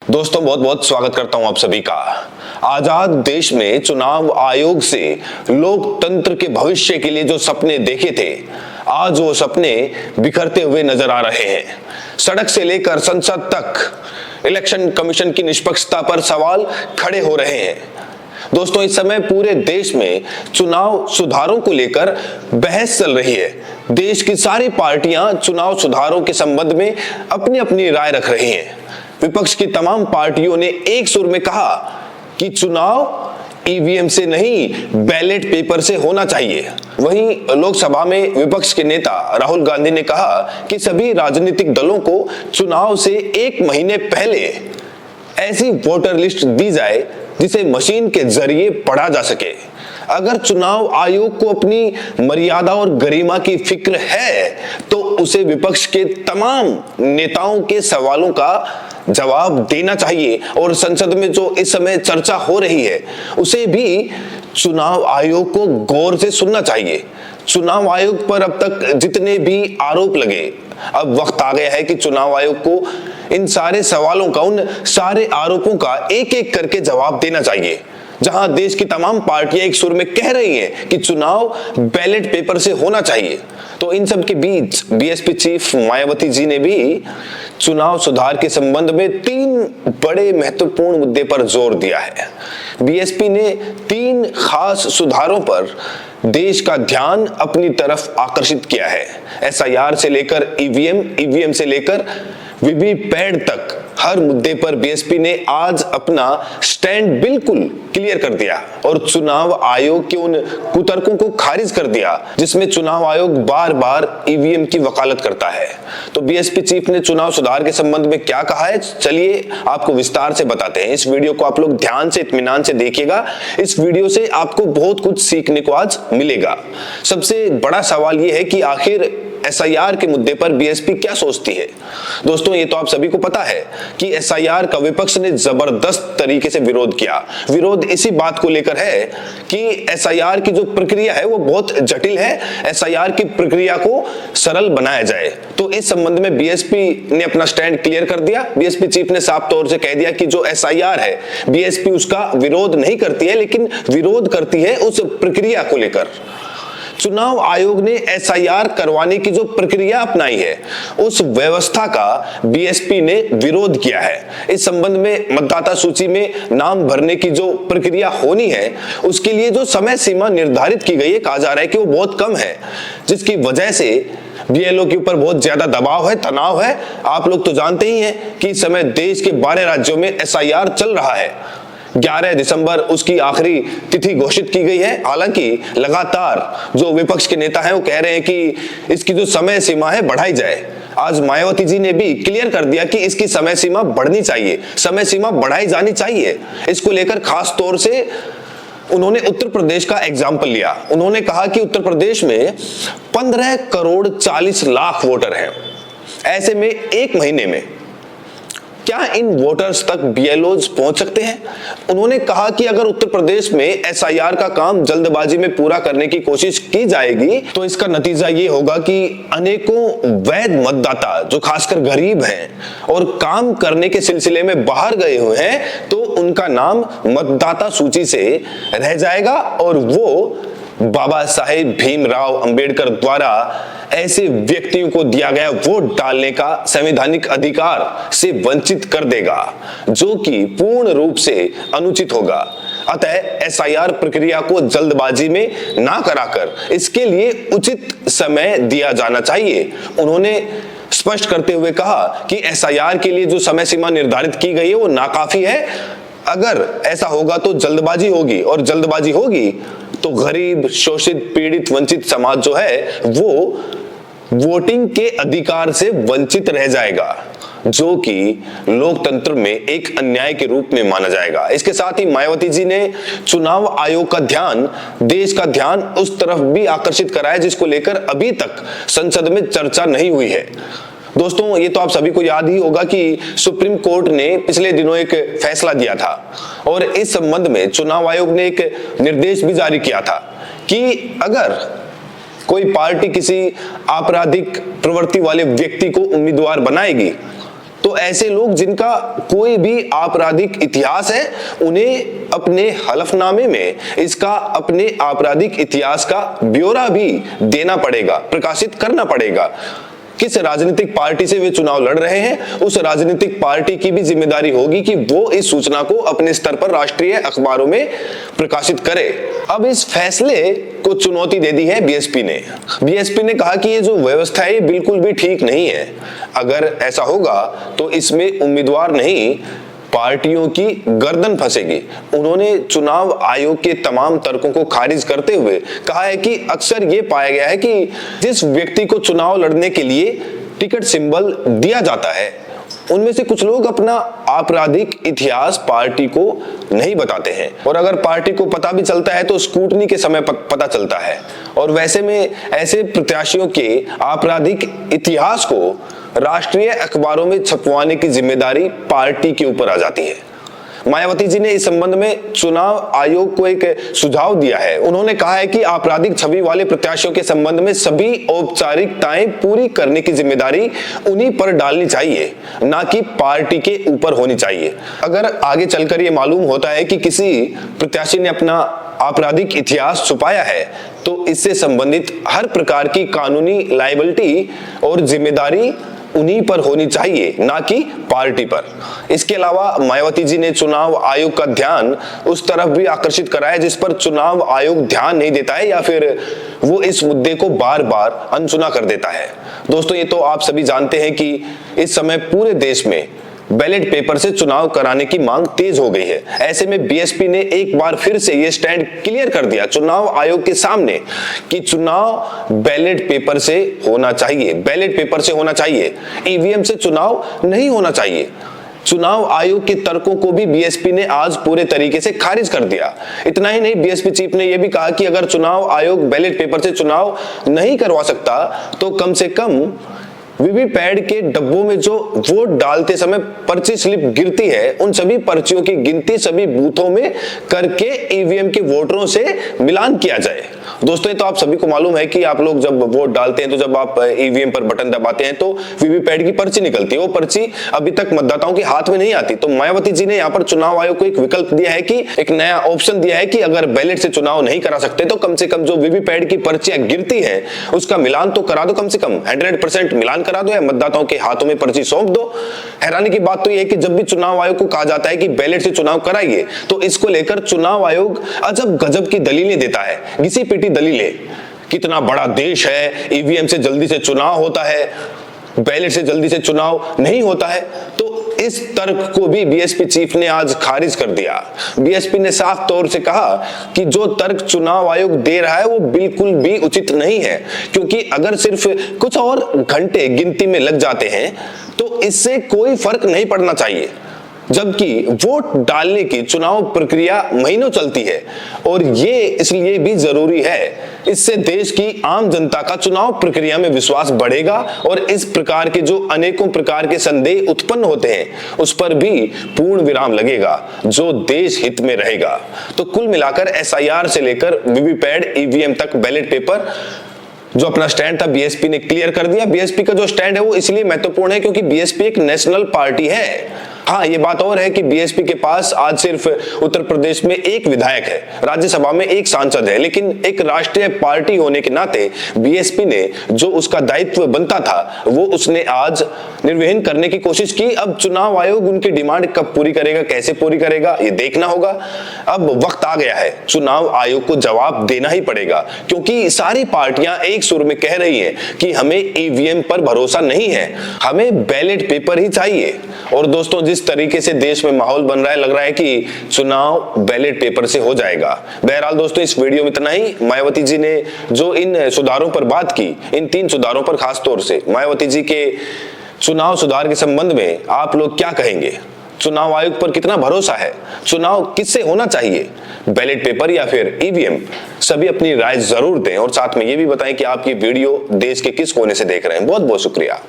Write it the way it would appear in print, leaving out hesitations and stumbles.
दोस्तों बहुत बहुत स्वागत करता हूं आप सभी का। आजाद देश में चुनाव आयोग से लोकतंत्र के भविष्य के लिए जो सपने देखे थे, आज वो सपने बिखरते हुए नजर आ रहे हैं। सड़क से लेकर संसद तक इलेक्शन कमीशन की निष्पक्षता पर सवाल खड़े हो रहे हैं। दोस्तों इस समय पूरे देश में चुनाव सुधारों को लेकर बहस चल रही है। देश की सारी पार्टियां चुनाव सुधारों के संबंध में अपनी अपनी राय रख रही हैं। विपक्ष की तमाम पार्टियों ने एक सुर में कहा कि चुनाव ईवीएम से नहीं बैलेट पेपर से होना चाहिए। वहीं लोकसभा में विपक्ष के नेता राहुल गांधी ने कहा कि सभी राजनीतिक दलों को चुनाव से एक महीने पहले ऐसी वोटर लिस्ट दी जाए जिसे मशीन के जरिए पढ़ा जा सके। अगर चुनाव आयोग को अपनी मर्यादा और गरिमा की फिक्र है तो उसे विपक्ष के तमाम नेताओं के सवालों का जवाब देना चाहिए और संसद में जो इस समय चर्चा हो रही है उसे भी चुनाव आयोग को गौर से सुनना चाहिए। चुनाव आयोग पर अब तक जितने भी आरोप लगे, अब वक्त आ गया है कि चुनाव आयोग को इन सारे सवालों का, उन सारे आरोपों का एक एक करके जवाब देना चाहिए। जहां देश की तमाम पार्टियां एक सुर में कह रही हैं कि चुनाव बैलेट पेपर से होना चाहिए, तो इन सब के बीच बीएसपी चीफ मायावती जी ने भी चुनाव सुधार के संबंध में 3 बड़े महत्वपूर्ण मुद्दे पर जोर दिया है। बीएसपी ने 3 खास सुधारों पर देश का ध्यान अपनी तरफ आकर्षित किया है। एसआईआर से लेकर ईवीएम से लेकर वीवीपैट तक हर मुद्दे पर बीएसपी ने आज अपना स्टैंड बिल्कुल क्लियर कर दिया और चुनाव आयोग के उन कुतर्कों को खारिज कर दिया जिसमें चुनाव आयोग बार बार ईवीएम की वकालत करता है। तो बीएसपी चीफ ने चुनाव सुधार के संबंध में क्या कहा है, चलिए आपको विस्तार से बताते हैं। इस वीडियो को आप लोग ध्यान से, इत्मीनान से देखिएगा। इस वीडियो से आपको बहुत कुछ सीखने को आज मिलेगा। सबसे बड़ा सवाल यह है कि आखिर एसआईआर के मुद्दे पर बीएसपी क्या सोचती है। दोस्तों ये तो आप सभी को पता है कि एसआईआर का विपक्ष ने जबरदस्त तरीके से विरोध किया। विरोध इसी बात को लेकर है कि एसआईआर की जो प्रक्रिया है वो बहुत जटिल है, एसआईआर की प्रक्रिया को सरल बनाया जाए। तो इस संबंध में बीएसपी ने अपना स्टैंड क्लियर कर दिया। बीएसपी चीफ ने साफ तौर से कह दिया कि जो एसआईआर है बीएसपी उसका विरोध नहीं करती है, लेकिन विरोध करती है उस प्रक्रिया को लेकर। चुनाव आयोग ने एसआईआर करवाने की जो प्रक्रिया अपनाई है उस व्यवस्था का बीएसपी ने विरोध किया है। इस संबंध में मतदाता सूची में नाम भरने की जो प्रक्रिया होनी है उसके लिए जो समय सीमा निर्धारित की गई है, कहा जा रहा है कि वो बहुत कम है, जिसकी वजह से बीएलओ के ऊपर बहुत ज्यादा दबाव है, तनाव है। आप लोग तो जानते ही हैं कि इस समय देश के 12 राज्यों में एसआईआर चल रहा है। 11 दिसंबर उसकी आखिरी तिथि घोषित की गई है। हालांकि लगातार जो विपक्ष के नेता हैं वो कह रहे हैं कि इसकी जो समय सीमा है बढ़ाई जाए। आज मायावती जी ने भी क्लियर कर दिया कि इसकी समय सीमा बढ़नी चाहिए, समय सीमा बढ़ाई जानी चाहिए। इसको लेकर खास तौर से उन्होंने उत्तर प्रदेश का एग्जाम्पल लिया। उन्होंने कहा कि उत्तर प्रदेश में 15 करोड़ 40 लाख वोटर हैं। ऐसे में एक महीने में क्या इन वोटर्स तक बीएलओज पहुंच सकते हैं? उन्होंने कहा कि अगर उत्तर प्रदेश में एसआईआर का काम जल्दबाजी में पूरा करने की कोशिश की जाएगी तो इसका नतीजा ये होगा कि अनेकों वैध मतदाता जो खासकर गरीब हैं और काम करने के सिलसिले में बाहर गए हुए हैं, तो उनका नाम मतदाता सूची से रह जाएगा और वो बाबा साहेब भीमराव अंबेडकर द्वारा ऐसे व्यक्तियों को दिया गया वोट डालने का संवैधानिक अधिकार से वंचित कर देगा, जो कि पूर्ण रूप से अनुचित होगा। अतः एसआईआर प्रक्रिया को जल्दबाजी में ना कराकर इसके लिए उचित समय दिया जाना चाहिए। उन्होंने स्पष्ट करते हुए कहा कि एसआईआर के लिए जो समय सीमा निर्धारित की गई है वो नाकाफी है। अगर ऐसा होगा तो जल्दबाजी होगी और जल्दबाजी होगी तो गरीब, शोषित, पीड़ित, वंचित समाज जो है वो वोटिंग के अधिकार से वंचित रह जाएगा, जो कि लोकतंत्र में एक अन्याय के रूप में माना जाएगा। इसके साथ ही मायावती जी ने चुनाव आयोग का ध्यान, देश का ध्यान उस तरफ भी आकर्षित कराया जिसको लेकर अभी तक संसद में चर्चा नहीं हुई है। दोस्तों ये तो आप सभी को याद ही होगा कि सुप्रीम कोर्ट ने पिछले दिनों एक फैसला दिया था और इस संबंध में चुनाव आयोग ने एक निर्देश भी जारी किया था कि अगर कोई पार्टी किसी आपराधिक प्रवृत्ति वाले व्यक्ति को उम्मीदवार बनाएगी तो ऐसे लोग जिनका कोई भी आपराधिक इतिहास है, उन्हें अपने हलफनामे में इसका अपने आपराधिक इतिहास का ब्यौरा भी देना पड़ेगा, प्रकाशित करना पड़ेगा। किस राजनीतिक पार्टी से वे चुनाव लड़ रहे हैं, उस राजनीतिक पार्टी की भी जिम्मेदारी होगी कि वो इस सूचना को अपने स्तर पर राष्ट्रीय अखबारों में प्रकाशित करे। अब इस फैसले को चुनौती दे दी है बीएसपी ने। बीएसपी ने कहा कि ये जो व्यवस्था है बिल्कुल भी ठीक नहीं है। अगर ऐसा होगा तो इसमें उम्मीदवार नहीं, पार्टियों की गर्दन फंसेगी। उन्होंने चुनाव आयोग के तमाम तर्कों को खारिज करते हुए कहा है कि अक्सर ये पाया गया है कि जिस व्यक्ति को चुनाव लड़ने के लिए टिकट सिंबल दिया जाता है, उनमें से कुछ लोग अपना आपराधिक इतिहास पार्टी को नहीं बताते हैं, और अगर पार्टी को पता भी चलता है तो स्क्रूटनी के समय पता चलता है। और वैसे में ऐसे प्रत्याशियों के आपराधिक इतिहास को राष्ट्रीय अखबारों में छपवाने की जिम्मेदारी पार्टी के ऊपर आ जाती है। मायावती जी ने इस संबंध में चुनाव आयोग को एक सुझाव दिया है। उन्होंने कहा है कि आपराधिक छवि वाले प्रत्याशियों के संबंध में सभी औपचारिकताएं पूरी करने की जिम्मेदारी उन्हीं पर डालनी चाहिए, ना कि पार्टी के ऊपर होनी चाहिए। अगर आगे चलकर ये मालूम होता है कि किसी प्रत्याशी ने अपना आपराधिक इतिहास छुपाया है, तो इससे संबंधित हर प्रकार की कानूनी लायबिलिटी और जिम्मेदारी उन्हीं पर होनी चाहिए, ना कि पार्टी पर। इसके अलावा मायावती जी ने चुनाव आयोग का ध्यान उस तरफ भी आकर्षित कराया जिस पर चुनाव आयोग ध्यान नहीं देता है, या फिर वो इस मुद्दे को बार बार अनसुना कर देता है। दोस्तों, ये तो आप सभी जानते हैं कि इस समय पूरे देश में बैलेट पेपर से चुनाव कराने की मांग तेज हो गई है। ऐसे में बीएसपी ने एक बार फिर से ये स्टैंड क्लियर कर दिया चुनाव आयोग के सामने कि चुनाव बैलेट पेपर से होना चाहिए, बैलेट पेपर से होना चाहिए, ईवीएम से चुनाव नहीं होना चाहिए। चुनाव आयोग के तर्कों को भी बीएसपी ने आज पूरे तरीके से खारिज कर दिया। इतना ही नहीं, बीएसपी चीफ ने यह भी कहा कि अगर चुनाव आयोग बैलेट पेपर से चुनाव नहीं करवा सकता तो कम से कम वीवीपैट के डब्बों में जो वोट डालते समय पर्ची स्लिप गिरती है, उन सभी पर्चियों की गिनती सभी बूथों में करके ईवीएम के वोटरों से मिलान किया जाए। दोस्तों, ये तो आप सभी को मालूम है कि आप लोग जब वोट डालते हैं तो जब आप ईवीएम पर बटन दबाते हैं तो वीवीपैट की पर्ची निकलती है। वो पर्ची अभी तक मतदाताओं के हाथ में नहीं आती। तो मायावती जी ने यहाँ पर चुनाव आयोग को एक विकल्प दिया है कि एक नया ऑप्शन दिया है कि अगर बैलेट से चुनाव नहीं करा सकते तो कम से कम जो वीवीपैट की पर्चियां गिरती है उसका मिलान तो करा दो, कम से कम 100% मिलान करा दो या मतदाताओं के हाथों में पर्ची सौंप दो। हैरानी की बात तो यह है कि जब भी चुनाव आयोग को कहा जाता है कि बैलेट से चुनाव कराइए तो इसको लेकर चुनाव आयोग अजब गजब की दलीलें देता है, घिसी पिटी दलीलें। कितना बड़ा देश है, ईवीएम से जल्दी से चुनाव होता है, बैलेट से जल्दी से चुनाव नहीं होता है। तो इस तर्क को भी बीएसपी चीफ ने आज खारिज कर दिया। बीएसपी ने साफ तौर से कहा कि जो तर्क चुनाव आयोग दे रहा है वो बिल्कुल भी उचित नहीं है, क्योंकि अगर सिर्फ कुछ और घंटे गिनती में लग जाते हैं तो इससे कोई फर्क नहीं पड़ना चाहिए, जबकि वोट डालने की चुनाव प्रक्रिया महीनों चलती है। और ये इसलिए भी जरूरी है, इससे देश की आम जनता का चुनाव प्रक्रिया में विश्वास बढ़ेगा और इस प्रकार के जो अनेकों प्रकार के संदेह उत्पन्न होते हैं उस पर भी पूर्ण विराम लगेगा, जो देश हित में रहेगा। तो कुल मिलाकर एसआईआर से लेकर वीवीपैट ईवीएम तक बैलेट पेपर जो अपना स्टैंड था बीएसपी ने क्लियर कर दिया। बीएसपी का जो स्टैंड है वो इसलिए महत्वपूर्ण है क्योंकि बीएसपी एक नेशनल पार्टी है। हाँ, ये बात और है कि बीएसपी के पास आज सिर्फ उत्तर प्रदेश में एक विधायक है, राज्यसभा में एक सांसद है, लेकिन एक राष्ट्रीय पार्टी होने के नाते बीएसपी ने जो उसका दायित्व बनता था वो उसने आज निर्वहन करने की कोशिश की। अब चुनाव आयोग उनकी डिमांड कब पूरी करेगा, कैसे पूरी करेगा, ये देखना होगा। अब वक्त आ गया है, चुनाव आयोग को जवाब देना ही पड़ेगा, क्योंकि सारी पार्टियां एक सुर में कह रही हैं कि हमें ईवीएम पर भरोसा नहीं है, हमें बैलेट पेपर ही चाहिए। और दोस्तों, जिस तरीके से देश में माहौल बन रहा है, लग रहा है कि चुनाव बैलेट पेपर से हो जाएगा। बहरहाल दोस्तों, इस वीडियो में इतना ही। मायावती जी ने जो इन सुधारों पर बात की, इन 3 सुधारों पर खास तौर से मायावती जी के चुनाव सुधार के संबंध में आप लोग क्या कहेंगे? चुनाव आयोग पर कितना भरोसा है? चुनाव किससे होना चाहिए, बैलेट पेपर या फिर ईवीएम? सभी अपनी राय जरूर दें और साथ में ये भी बताएं कि आप ये वीडियो देश के किस कोने से देख रहे हैं। बहुत बहुत शुक्रिया।